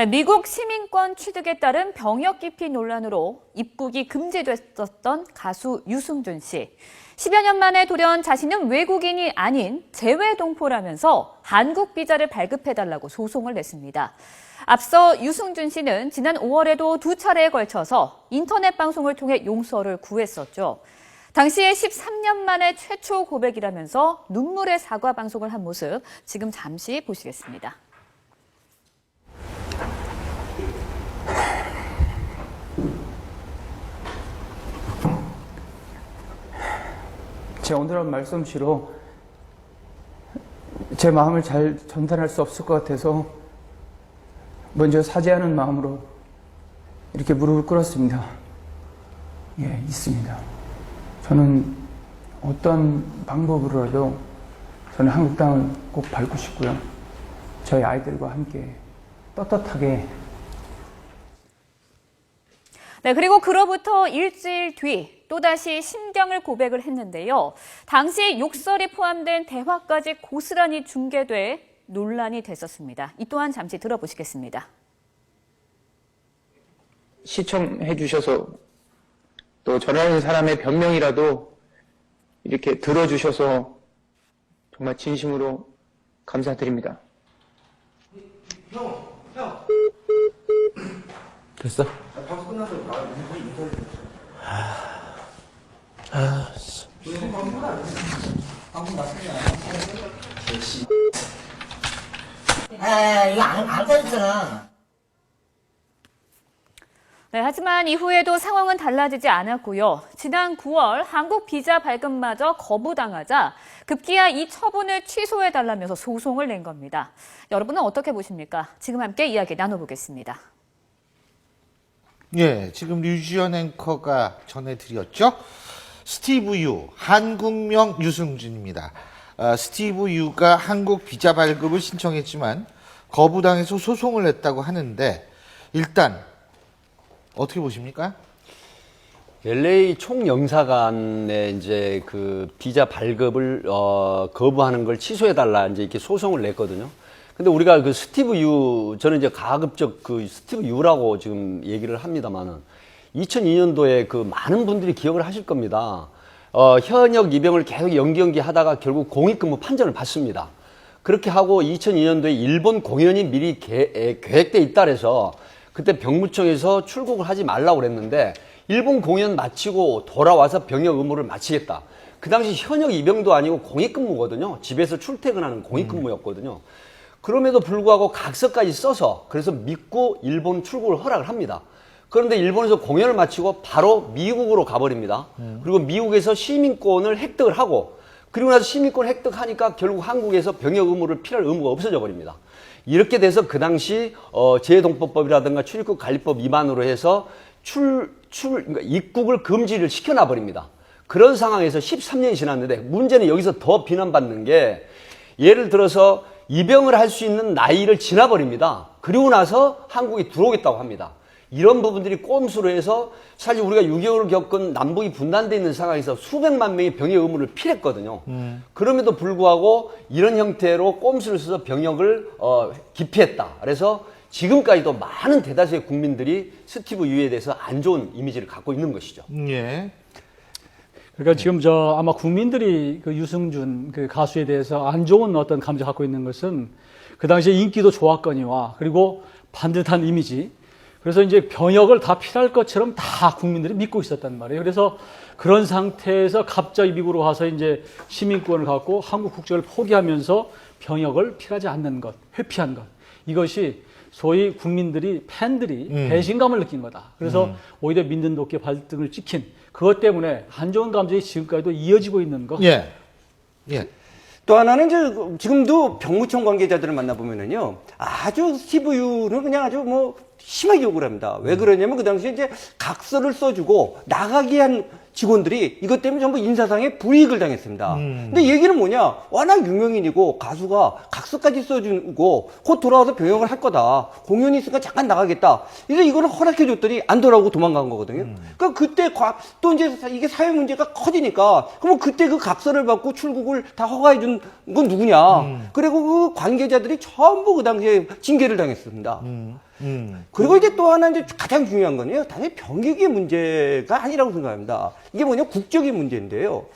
미국 시민권 취득에 따른 병역 기피 논란으로 입국이 금지됐었던 가수 유승준 씨. 10여 년 만에 돌연 자신은 외국인이 아닌 재외동포라면서 한국 비자를 발급해달라고 소송을 냈습니다. 앞서 유승준 씨는 지난 5월에도 2차례에 걸쳐서 인터넷 방송을 통해 용서를 구했었죠. 당시에 13년 만에 최초 고백이라면서 눈물의 사과 방송을 한 모습 지금 잠시 보시겠습니다. 제 오늘한 말솜씨로 제 마음을 잘 전달할 수 없을 것 같아서 먼저 사죄하는 마음으로 이렇게 무릎을 꿇었습니다. 예, 있습니다. 저는 어떤 방법으로라도 저는 한국 땅을 꼭 밟고 싶고요. 저희 아이들과 함께 떳떳하게. 네, 그리고 그로부터 일주일 뒤 또다시 심경을 고백을 했는데요. 당시 욕설이 포함된 대화까지 고스란히 중계돼 논란이 됐었습니다. 이 또한 잠시 들어보시겠습니다. 시청해 주셔서 또 전하는 사람의 변명이라도 이렇게 들어주셔서 정말 진심으로 감사드립니다. 형. 됐어? 방송 끝나서 인사를 방송 났으면 이거 안 꺼졌잖아. 네, 하지만 이후에도 상황은 달라지지 않았고요. 지난 9월 한국 비자 발급마저 거부당하자 급기야 이 처분을 취소해달라면서 소송을 낸 겁니다. 여러분은 어떻게 보십니까? 지금 함께 이야기 나눠보겠습니다. 예, 지금 류지연 앵커가 전해드렸죠. 스티브 유, 한국명 유승준입니다. 스티브 유가 한국 비자 발급을 신청했지만 거부당해서 소송을 냈다고 하는데 일단 어떻게 보십니까? LA 총영사관에 이제 그 비자 발급을 거부하는 걸 취소해달라 이제 이렇게 소송을 냈거든요. 근데 우리가 그 스티브 유, 저는 이제 가급적 그 스티브 유라고 지금 얘기를 합니다만은 2002년도에 그 많은 분들이 기억을 하실 겁니다. 현역 입영을 계속 연기 하다가 결국 공익근무 판정을 받습니다. 그렇게 하고 2002년도에 일본 공연이 미리 계획돼 있다 그래서 그때 병무청에서 출국을 하지 말라고 그랬는데 일본 공연 마치고 돌아와서 병역 의무를 마치겠다. 그 당시 현역 입영도 아니고 공익근무거든요. 집에서 출퇴근하는 공익근무였거든요. 그럼에도 불구하고 각서까지 써서 그래서 믿고 일본 출국을 허락을 합니다. 그런데 일본에서 공연을 마치고 바로 미국으로 가버립니다. 그리고 미국에서 시민권을 획득을 하고 그리고 나서 시민권을 획득하니까 결국 한국에서 병역 의무를 필요할 의무가 없어져 버립니다. 이렇게 돼서 그 당시 재외동포법이라든가 출입국 관리법 위반으로 해서 그러니까 입국을 금지를 시켜놔 버립니다. 그런 상황에서 13년이 지났는데 문제는 여기서 더 비난받는 게 예를 들어서 입영을 할 수 있는 나이를 지나버립니다. 그리고 나서 한국에 들어오겠다고 합니다. 이런 부분들이 꼼수로 해서 사실 우리가 6.25를 겪은 남북이 분단되어 있는 상황에서 수백만 명의 병역 의무를 필했거든요. 그럼에도 불구하고 이런 형태로 꼼수를 써서 병역을 기피했다. 그래서 지금까지도 많은 대다수의 국민들이 스티브 유에 대해서 안 좋은 이미지를 갖고 있는 것이죠. 예. 그러니까 지금 아마 국민들이 그 유승준 그 가수에 대해서 안 좋은 어떤 감정 갖고 있는 것은 그 당시에 인기도 좋았거니와 그리고 반듯한 이미지. 그래서 이제 병역을 다 필요할 것처럼 다 국민들이 믿고 있었단 말이에요. 그래서 그런 상태에서 갑자기 미국으로 가서 이제 시민권을 갖고 한국 국적을 포기하면서 병역을 필요하지 않는 것, 회피한 것. 이것이 소위 국민들이, 팬들이 배신감을 느낀 거다. 그래서 오히려 믿는 도끼 발등을 찍힌 그것 때문에 안 좋은 감정이 지금까지도 이어지고 있는 거. 예. 예. 또 하나는 이제 지금도 병무청 관계자들을 만나보면은요, 아주 스티브 유는 그냥 아주 뭐 심하게 욕을 합니다. 왜 그러냐면 그 당시에 이제 각서를 써주고 나가게 한 직원들이 이것 때문에 전부 인사상의 불이익을 당했습니다. 근데 얘기는 뭐냐? 워낙 유명인이고 가수가 각서까지 써주고 곧 돌아와서 병역을 할 거다. 공연이 있으니까 잠깐 나가겠다. 그래서 이거를 허락해줬더니 안 돌아오고 도망간 거거든요. 그러니까 그때 또 이제 이게 사회 문제가 커지니까 그러면 그때 그 각서를 받고 출국을 다 허가해준 건 누구냐? 그리고 그 관계자들이 전부 그 당시에 징계를 당했습니다. 그리고 이제 또 하나 이제 가장 중요한 건요. 단지 병역의 문제가 아니라고 생각합니다. 이게 뭐냐 국적의 문제인데요.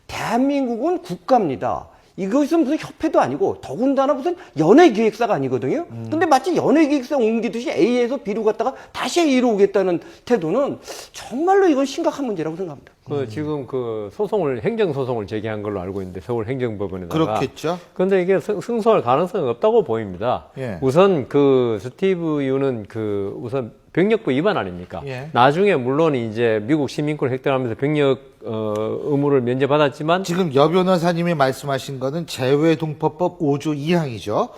대한민국은 국가입니다. 이것은 무슨 협회도 아니고 더군다나 무슨 연예기획사가 아니거든요. 근데 마치 연예기획사 옮기듯이 A에서 B로 갔다가 다시 A로 오겠다는 태도는 정말로 이건 심각한 문제라고 생각합니다. 지금 그 소송을 행정 소송을 제기한 걸로 알고 있는데 서울 행정법원에다가 그렇겠죠. 그런데 이게 승소할 가능성이 없다고 보입니다. 예. 우선 그 스티브 유는 그 우선 병력부 위반 아닙니까? 예. 나중에 물론 이제 미국 시민권 획득하면서 병력 의무를 면제받았지만 지금 여 변호사님이 말씀하신 거는 재외동포법 5조 2항이죠.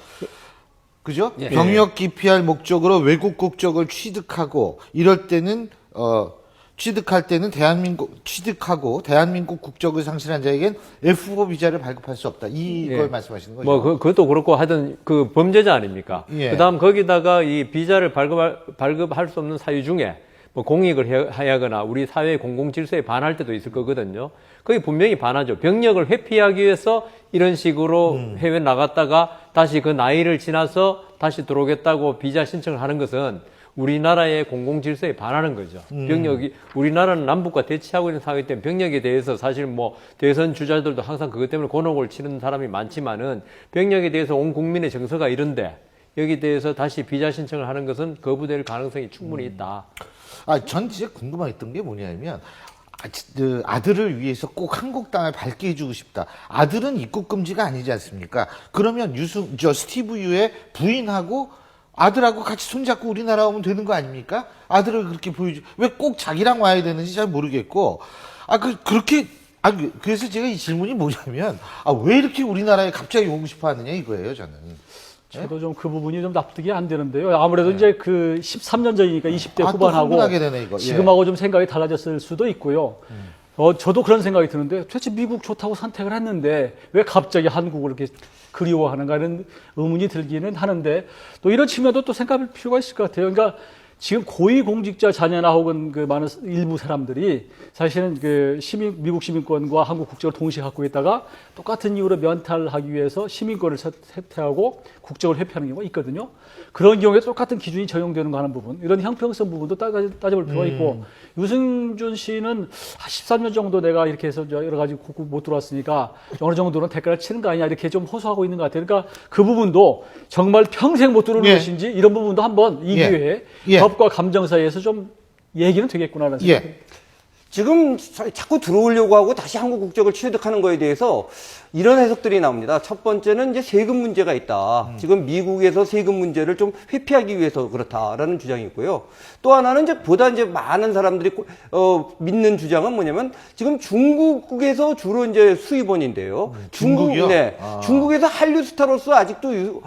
그죠? 예. 병역 기피할 목적으로 외국 국적을 취득하고 이럴 때는 취득할 때는 취득하고 대한민국 국적을 상실한 자에겐 F4 비자를 발급할 수 없다. 이걸 예. 말씀하시는 거죠. 뭐 그것도 그렇고 하여튼 그 범죄자 아닙니까? 예. 그다음 거기다가 이 비자를 발급할 수 없는 사유 중에 뭐 공익을 하거나 우리 사회 공공 질서에 반할 때도 있을 거거든요. 거기 분명히 반하죠. 병력을 회피하기 위해서 이런 식으로 해외 나갔다가 다시 그 나이를 지나서 다시 들어오겠다고 비자 신청을 하는 것은 우리나라의 공공 질서에 반하는 거죠. 병력이 우리나라는 남북과 대치하고 있는 상황이기 때문에 병력에 대해서 사실 뭐 대선 주자들도 항상 그것 때문에 곤혹을 치는 사람이 많지만은 병력에 대해서 온 국민의 정서가 이런데 여기 대해서 다시 비자 신청을 하는 것은 거부될 가능성이 충분히 있다. 전 진짜 궁금했던 게 뭐냐면 아들을 위해서 꼭 한국 땅을 밝게 해주고 싶다. 아들은 입국 금지가 아니지 않습니까? 그러면 스티브 유의 부인하고 아들하고 같이 손잡고 우리나라 오면 되는 거 아닙니까? 아들을 그렇게 왜 꼭 자기랑 와야 되는지 잘 모르겠고, 그래서 제가 이 질문이 뭐냐면, 왜 이렇게 우리나라에 갑자기 오고 싶어 하느냐 이거예요, 저는. 저도 좀 그 부분이 좀 납득이 안 되는데요. 아무래도 이제 그 13년 전이니까 20대 후반하고 흥분하게 되네, 이거. 예. 지금하고 좀 생각이 달라졌을 수도 있고요. 저도 그런 생각이 드는데 도대체 미국 좋다고 선택을 했는데 왜 갑자기 한국을 이렇게 그리워하는가 하는 의문이 들기는 하는데 또 이런 측면도 또 생각할 필요가 있을 것 같아요. 그러니까 지금 고위공직자 자녀나 혹은 그 많은 일부 사람들이 사실은 그 미국 시민권과 한국 국적을 동시에 갖고 있다가 똑같은 이유로 면탈하기 위해서 시민권을 삭제하고 국적을 회피하는 경우가 있거든요. 그런 경우에 똑같은 기준이 적용되는 거 하는 부분, 이런 형평성 부분도 따져볼 필요가 있고, 유승준 씨는 13년 정도 내가 이렇게 해서 여러 가지 못 들어왔으니까 어느 정도는 대가를 치는 거 아니냐 이렇게 좀 호소하고 있는 것 같아요. 그러니까 그 부분도 정말 평생 못 들어오는 것인지 이런 부분도 한번 이 기회에 법과 감정 사이에서 좀 얘기는 되겠구나라는 생각이 지금 자꾸 들어오려고 하고 다시 한국 국적을 취득하는 거에 대해서 이런 해석들이 나옵니다. 첫 번째는 이제 세금 문제가 있다. 지금 미국에서 세금 문제를 좀 회피하기 위해서 그렇다라는 주장이 있고요. 또 하나는 이제 보다 이제 많은 사람들이 믿는 주장은 뭐냐면 지금 중국에서 주로 이제 수입원인데요. 중국이요? 네. 중국에서 한류 스타로서 아직도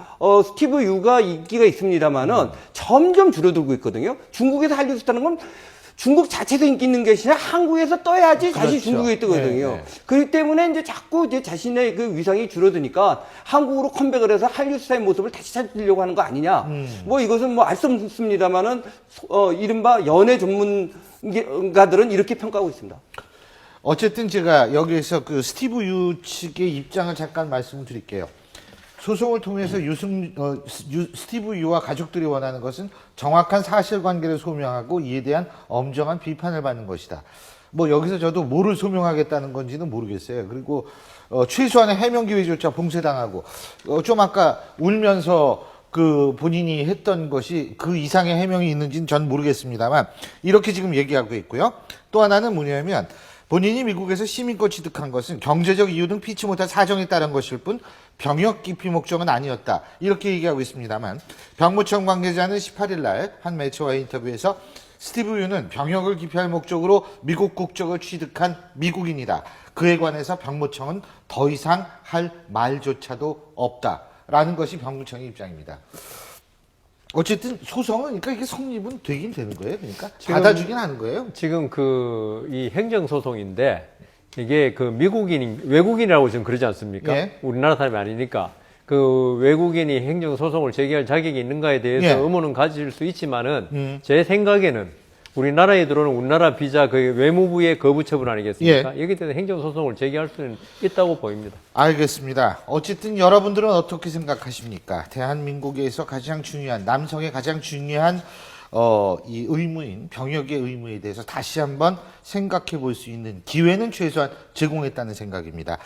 스티브 유가 인기가 있습니다만은 점점 줄어들고 있거든요. 중국에서 한류 스타는 건 중국 자체도 인기 있는 것이 아니라 한국에서 떠야지 다시 중국에 뜨거든요. 그렇기 때문에 이제 자꾸 이제 자신의 그 위상이 줄어드니까 한국으로 컴백을 해서 한류 스타의 모습을 다시 찾으려고 하는 거 아니냐. 뭐 이것은 뭐 알 수 없습니다만은 이른바 연애 전문가들은 이렇게 평가하고 있습니다. 어쨌든 제가 여기에서 그 스티브 유 측의 입장을 잠깐 말씀드릴게요. 소송을 통해서 스티브 유와 가족들이 원하는 것은 정확한 사실관계를 소명하고 이에 대한 엄정한 비판을 받는 것이다. 뭐 여기서 저도 뭐를 소명하겠다는 건지는 모르겠어요. 그리고 최소한의 해명 기회조차 봉쇄당하고 좀 아까 울면서 그 본인이 했던 것이 그 이상의 해명이 있는지는 전 모르겠습니다만 이렇게 지금 얘기하고 있고요. 또 하나는 뭐냐면 본인이 미국에서 시민권 취득한 것은 경제적 이유 등 피치 못할 사정에 따른 것일 뿐 병역 기피 목적은 아니었다. 이렇게 얘기하고 있습니다만 병무청 관계자는 18일 날 한 매체와의 인터뷰에서 스티브 유는 병역을 기피할 목적으로 미국 국적을 취득한 미국인이다. 그에 관해서 병무청은 더 이상 할 말조차도 없다라는 것이 병무청의 입장입니다. 어쨌든 소송은 그러니까 이게 성립은 되긴 되는 거예요. 그러니까 받아주긴 하는 거예요. 지금 이 행정 소송인데 이게 그 외국인이라고 지금 그러지 않습니까? 예. 우리나라 사람이 아니니까 그 외국인이 행정 소송을 제기할 자격이 있는가에 대해서 예. 의문은 가질 수 있지만은 제 생각에는 우리나라에 들어오는 우리나라 비자 그 외무부의 거부 처분 아니겠습니까? 예. 여기에 대해서 행정소송을 제기할 수는 있다고 보입니다. 알겠습니다. 어쨌든 여러분들은 어떻게 생각하십니까? 대한민국에서 가장 중요한, 남성의 가장 중요한 이 의무인, 병역의 의무에 대해서 다시 한번 생각해 볼 수 있는 기회는 최소한 제공했다는 생각입니다.